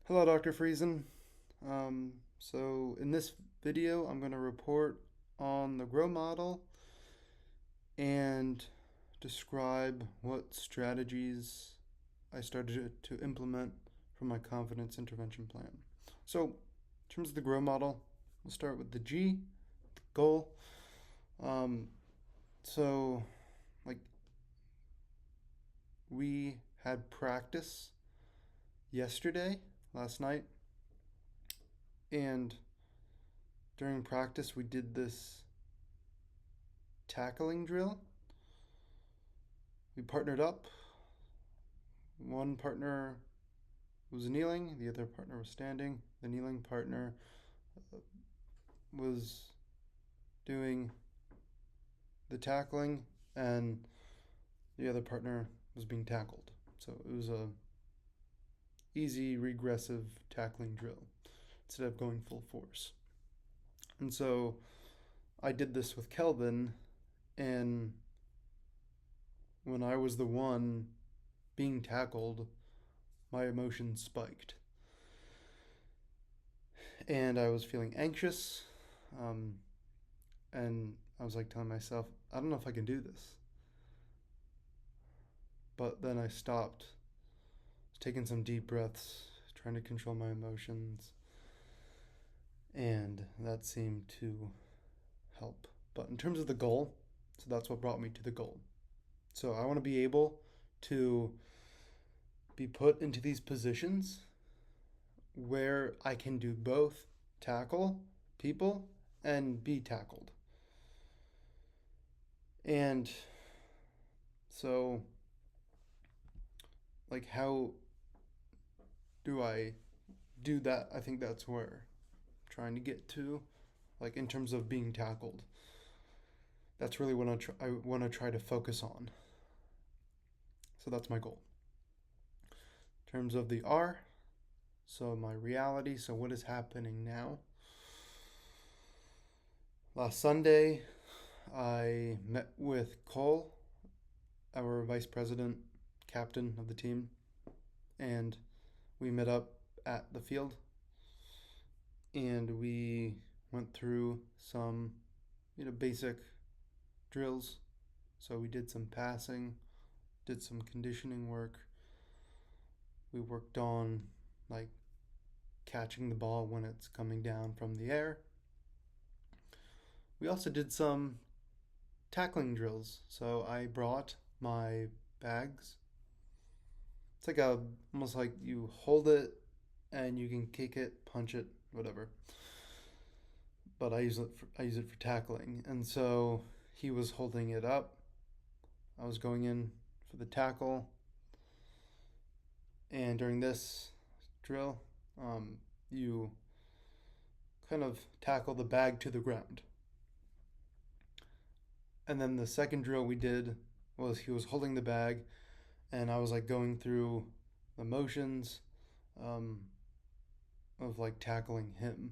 Hello, Dr. Friesen. So in this video, I'm going to report on the GROW model and describe what strategies I started to implement for my confidence intervention plan. So, in terms of the GROW model, we'll start with the G, the goal. Um, so, like, we had practice yesterday, last night, and during practice, we did this tackling drill. We partnered up. One partner was kneeling, the other partner was standing. The kneeling partner was doing the tackling, and the other partner was being tackled. So it was a easy regressive tackling drill instead of going full force. And so I did this with Kelvin, and when I was the one being tackled, my emotions spiked. And I was feeling anxious. Um, and I was like telling myself, I don't know if I can do this. But then I stopped, taking some deep breaths, trying to control my emotions, and that seemed to help. But in terms of the goal, so that's what brought me to the goal. So I want to be able to be put into these positions where I can do both tackle people and be tackled. And so, like, how do I do that? I think that's where I'm trying to get to, like, in terms of being tackled. That's really what I want to try to focus on. So that's my goal. In terms of the R, so my reality, so what is happening now? Last Sunday, I met with Cole, our vice president, captain of the team, and we met up at the field and we went through some, basic drills. So we did some passing, did some conditioning work. We worked on like catching the ball when it's coming down from the air. We also did some tackling drills. So I brought my bags. It's like a almost like you hold it and you can kick it, punch it, whatever. But I use it for tackling. And so he was holding it up. I was going in for the tackle. And during this drill, you kind of tackle the bag to the ground. And then the second drill we did was he was holding the bag, and I was like going through the motions um, of like tackling him.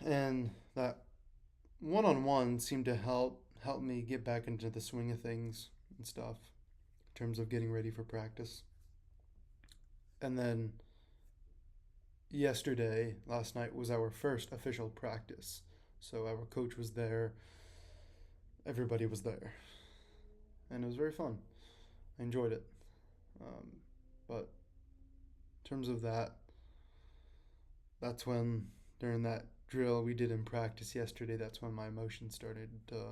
And that one on one seemed to help me get back into the swing of things and stuff in terms of getting ready for practice. And then last night was our first official practice. So our coach was there, everybody was there, and it was very fun. I enjoyed it. Um, but in terms of that, that's when, during that drill we did in practice yesterday, that's when my emotions started to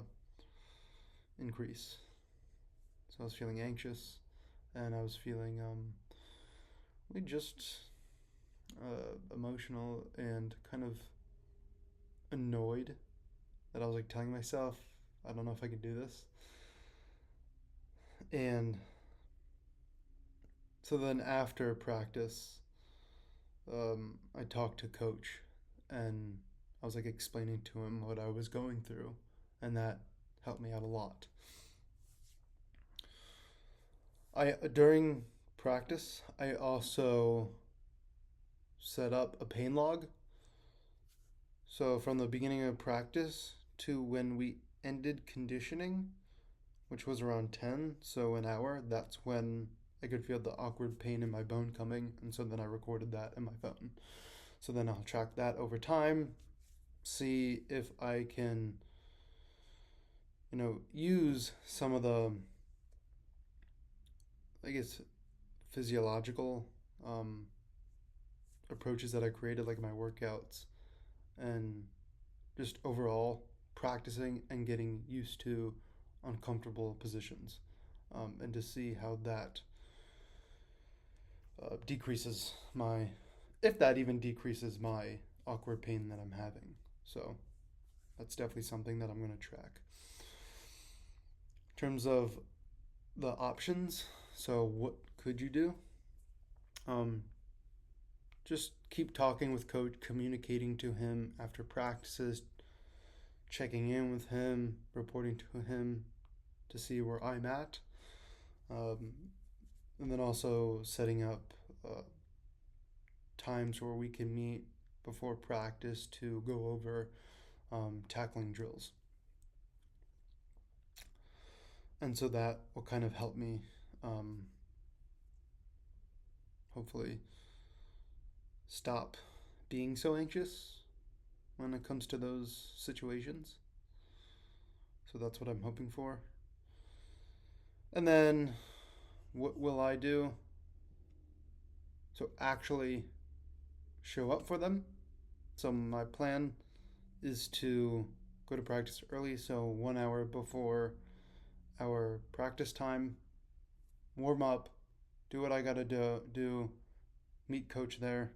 increase. So I was feeling anxious, and I was feeling really just emotional and kind of annoyed that I was like telling myself, I don't know if I can do this. And so then after practice, I talked to coach, and I was like explaining to him what I was going through, and that helped me out a lot. I During practice, I also set up a pain log. So from the beginning of practice to when we ended conditioning, which was around 10, so an hour, that's when I could feel the awkward pain in my bone coming, and so then I recorded that in my phone. So then I'll track that over time, see if I can, use some of the, I guess, physiological um, approaches that I created, like my workouts, and just overall practicing and getting used to uncomfortable positions, and to see how that decreases my, if that even decreases my awkward pain that I'm having. So that's definitely something that I'm going to track. In terms of the options, so what could you do? Just keep talking with coach, communicating to him after practices, checking in with him, reporting to him to see where I'm at, um, and then also setting up times where we can meet before practice to go over tackling drills. And so that will kind of help me, hopefully, stop being so anxious when it comes to those situations. So that's what I'm hoping for. And then what will I do? So actually show up for them. So my plan is to go to practice early, so 1 hour before our practice time, warm up, do what I gotta do, meet coach there,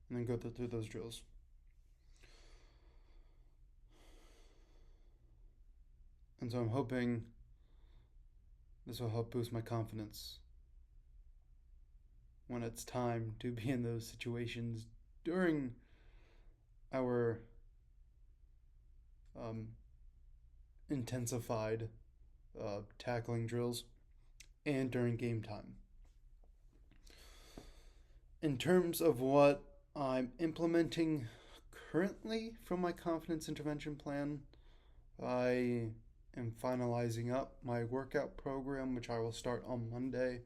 and then go through those drills. And so I'm hoping this will help boost my confidence when it's time to be in those situations during our intensified tackling drills and during game time. In terms of what I'm implementing currently from my confidence intervention plan, I am finalizing up my workout program, which I will start on Monday.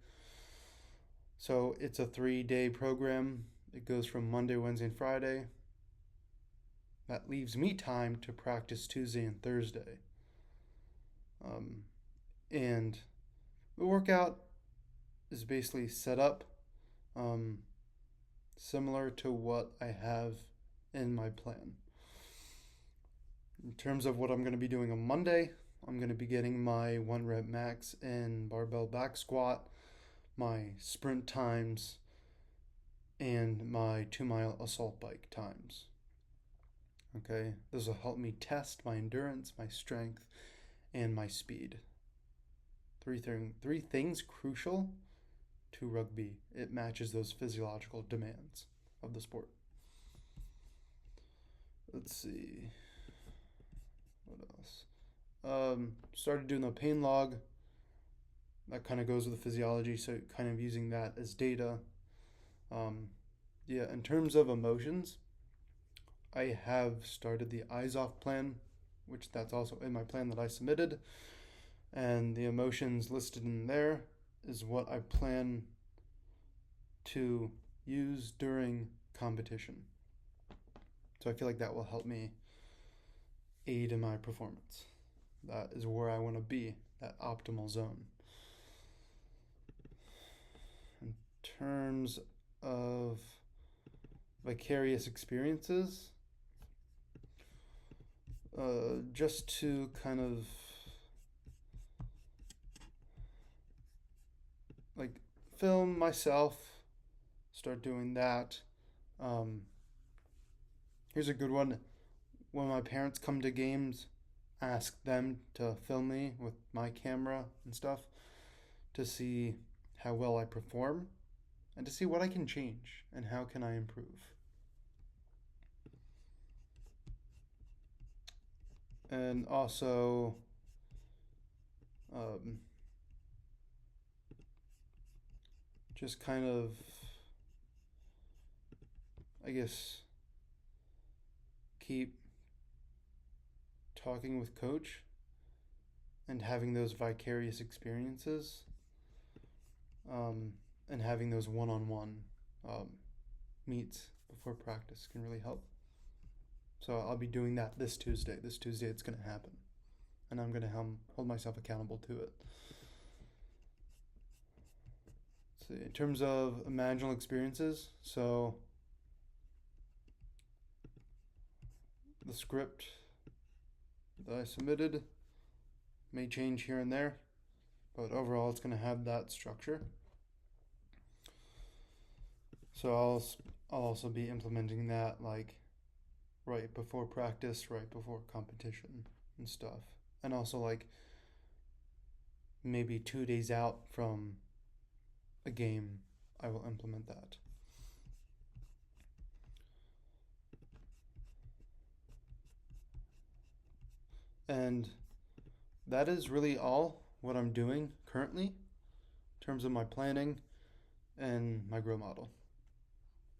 So it's a 3-day program. It goes from Monday, Wednesday, and Friday. That leaves me time to practice Tuesday and Thursday. And the workout is basically set up similar to what I have in my plan. In terms of what I'm going to be doing on Monday, I'm going to be getting my 1 rep max in barbell back squat, my sprint times, and my 2-mile assault bike times. Okay, this will help me test my endurance, my strength, and my speed. Three things crucial to rugby. It matches those physiological demands of the sport. Let's see. What else? Started doing the pain log. That kind of goes with the physiology, so kind of using that as data. In terms of emotions, I have started the Eyes Off plan, which that's also in my plan that I submitted. And the emotions listed in there is what I plan to use during competition. So I feel like that will help me aid in my performance. That is where I want to be, that optimal zone. In terms of vicarious experiences, just to kind of like film myself, start doing that. Here's a good one. When my parents come to games, ask them to film me with my camera and stuff to see how well I perform and to see what I can change and how can I improve. And also just kind of, I guess, keep talking with coach and having those vicarious experiences and having those one-on-one um, meets before practice can really help. So I'll be doing that this Tuesday. This Tuesday it's going to happen, and I'm going to hold myself accountable to it. So in terms of imaginal experiences, so the script that I submitted may change here and there, but overall it's going to have that structure. So I'll also be implementing that like right before practice, right before competition and stuff. And also like maybe 2 days out from a game, I will implement that. And that is really all what I'm doing currently in terms of my planning and my grow model.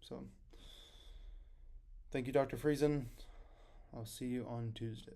So thank you, Dr. Friesen. I'll see you on Tuesday.